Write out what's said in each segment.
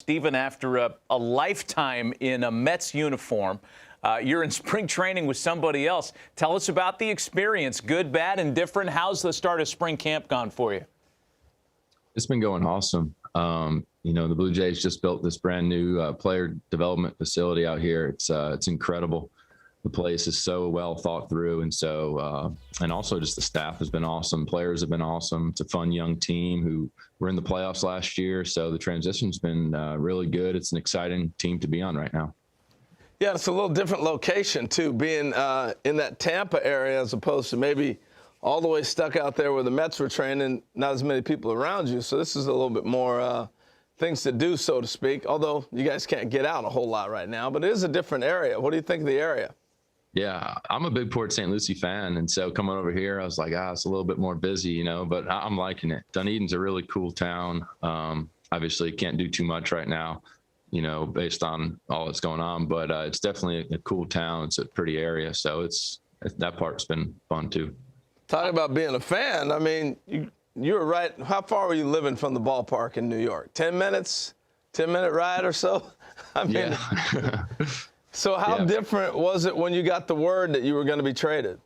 Stephen, after a lifetime in a Mets uniform, you're in spring training with somebody else. Tell us about the experience, good, bad, and different. How's the start of spring camp gone for you? It's been going awesome. The Blue Jays just built this brand new player development facility out here. It's incredible. The place is so well thought through, and also just the staff has been awesome. Players have been awesome. It's a fun young team who were in the playoffs last year, so the transition's been really good. It's an exciting team to be on right now. Yeah, it's a little different location too, being in that Tampa area as opposed to maybe all the way stuck out there where the Mets were training. Not as many people around you, so this is a little bit more things to do, so to speak. Although you guys can't get out a whole lot right now, but it is a different area. What do you think of the area? Yeah, I'm a big Port St. Lucie fan, and so coming over here, I was like, it's a little bit more busy, but I'm liking it. Dunedin's a really cool town. Obviously, can't do too much right now, based on all that's going on, but it's definitely a cool town. It's a pretty area, so that part's been fun too. Talking about being a fan, I mean, you were right. How far were you living from the ballpark in New York? 10 minutes? 10-minute ride or so? I mean, yeah. So how different was it when you got the word that you were going to be traded?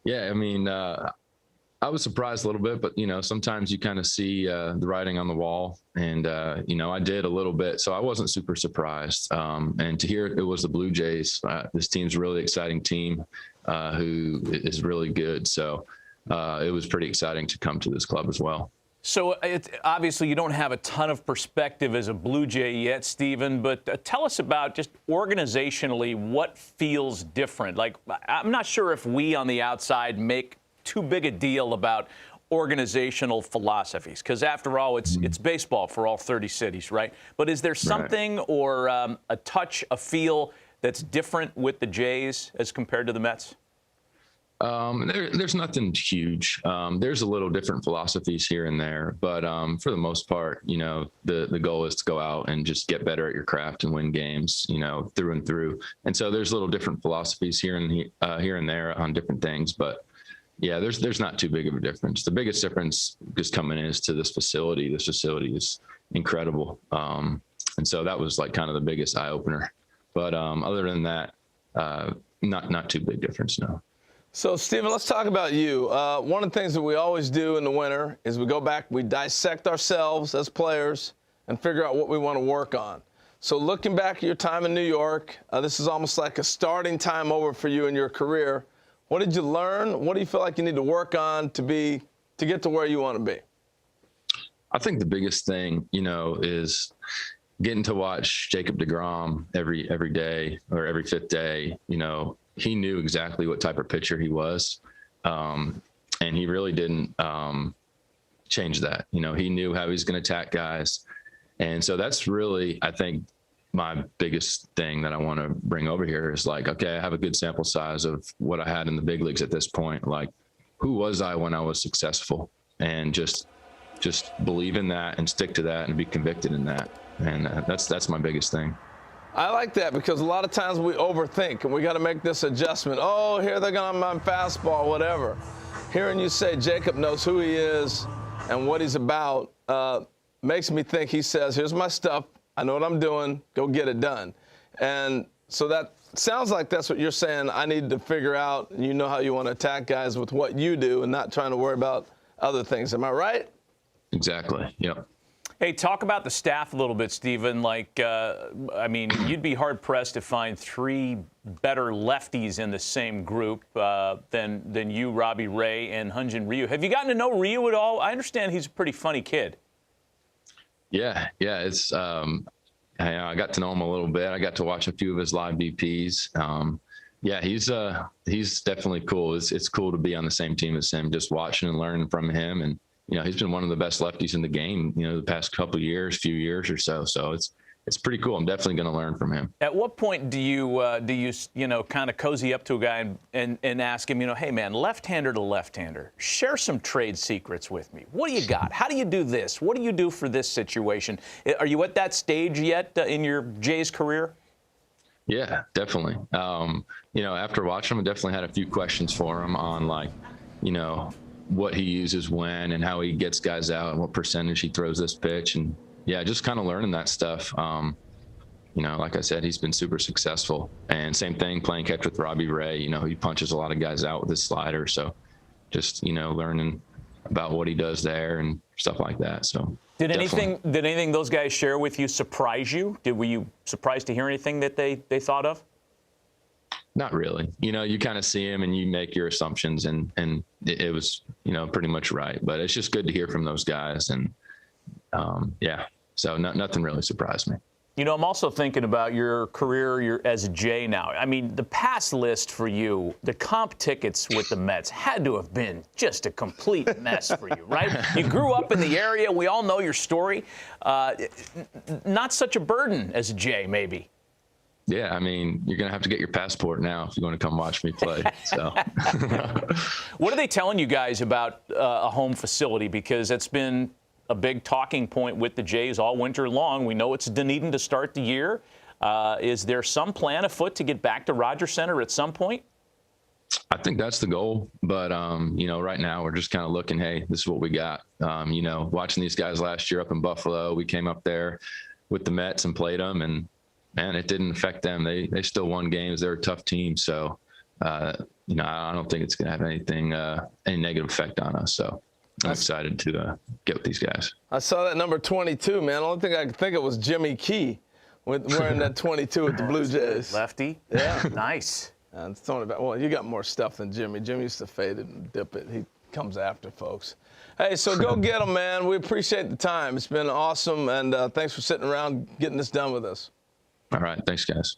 Yeah, I mean, I was surprised a little bit, but, sometimes you kind of see the writing on the wall. And, I did a little bit, so I wasn't super surprised. And to hear it was the Blue Jays, this team's a really exciting team who is really good. So it was pretty exciting to come to this club as well. So obviously you don't have a ton of perspective as a Blue Jay yet, Stephen, but tell us about just organizationally what feels different. Like, I'm not sure if we on the outside make too big a deal about organizational philosophies, because after all, it's baseball for all 30 cities, right? But is there something or a touch, a feel that's different with the Jays as compared to the Mets? There's nothing huge. There's a little different philosophies here and there, but for the most part, the goal is to go out and just get better at your craft and win games, through and through. And so there's little different philosophies here and there on different things, but yeah, there's not too big of a difference. The biggest difference just coming in is to this facility. This facility is incredible, and so that was like kind of the biggest eye opener. But other than that, not too big difference, no. So, Stephen, let's talk about you. One of the things that we always do in the winter is we go back, we dissect ourselves as players and figure out what we want to work on. So looking back at your time in New York, this is almost like a starting time over for you in your career. What did you learn? What do you feel like you need to work on to get to where you want to be? I think the biggest thing, is getting to watch Jacob deGrom every day or every fifth day. He knew exactly what type of pitcher he was, and he really didn't change that. He knew how he was going to attack guys, and so that's really, I think, my biggest thing that I want to bring over here is like, okay, I have a good sample size of what I had in the big leagues at this point. Like, who was I when I was successful? And just believe in that and stick to that and be convicted in that. And that's my biggest thing. I like that because a lot of times we overthink and we got to make this adjustment. Oh, here they're going on fastball, whatever. Hearing you say Jacob knows who he is and what he's about makes me think he says, here's my stuff. I know what I'm doing. Go get it done. And so that sounds like that's what you're saying. I need to figure out, and how you want to attack guys with what you do and not trying to worry about other things. Am I right? Exactly. Yep. Hey, talk about the staff a little bit, Stephen. You'd be hard-pressed to find three better lefties in the same group than you, Robbie Ray, and Hyun-Jin Ryu. Have you gotten to know Ryu at all? I understand he's a pretty funny kid. Yeah. It's I got to know him a little bit. I got to watch a few of his live BPs. He's definitely cool. It's cool to be on the same team as him, just watching and learning from him. And he's been one of the best lefties in the game, the past few years or so. So it's pretty cool. I'm definitely going to learn from him. At what point do you kind of cozy up to a guy and ask him, hey, man, left-hander to left-hander, share some trade secrets with me. What do you got? How do you do this? What do you do for this situation? Are you at that stage yet in your Jays career? Yeah, definitely. After watching him, I definitely had a few questions for him on what he uses when and how he gets guys out and what percentage he throws this pitch. And yeah, just kind of learning that stuff. You know, like I said, he's been super successful. And same thing playing catch with Robbie Ray. You know, he punches a lot of guys out with his slider. So just, you know, learning about what he does there and stuff like that. So did anything those guys share with you surprise you? Were you surprised to hear anything that they thought of? Not really. You know, you kind of see him and you make your assumptions, and it was, you know, pretty much right. But it's just good to hear from those guys. And yeah, so nothing really surprised me. You know, I'm also thinking about your career as a J now. I mean, the pass list for you, the comp tickets with the Mets had to have been just a complete mess for you, right? You grew up in the area. We all know your story. Not such a burden as a J, maybe. Yeah, I mean, you're going to have to get your passport now if you want to come watch me play. So, what are they telling you guys about a home facility? Because it's been a big talking point with the Jays all winter long. We know it's Dunedin to start the year. Is there some plan afoot to get back to Rogers Center at some point? I think that's the goal. But, you know, right now we're just kind of looking, hey, this is what we got. You know, watching these guys last year up in Buffalo, we came up there with the Mets and played them, and man, it didn't affect them. They still won games. They're a tough team. So, you know, I don't think it's going to have any negative effect on us. So I'm excited to get with these guys. I saw that number 22, man. The only thing I could think of was Jimmy Key wearing that 22 with the Blue Jays. Lefty? Yeah. Nice. Well, you got more stuff than Jimmy. Jimmy used to fade it and dip it. He comes after folks. Hey, so go get him, man. We appreciate the time. It's been awesome, and thanks for sitting around getting this done with us. All right. Thanks, guys.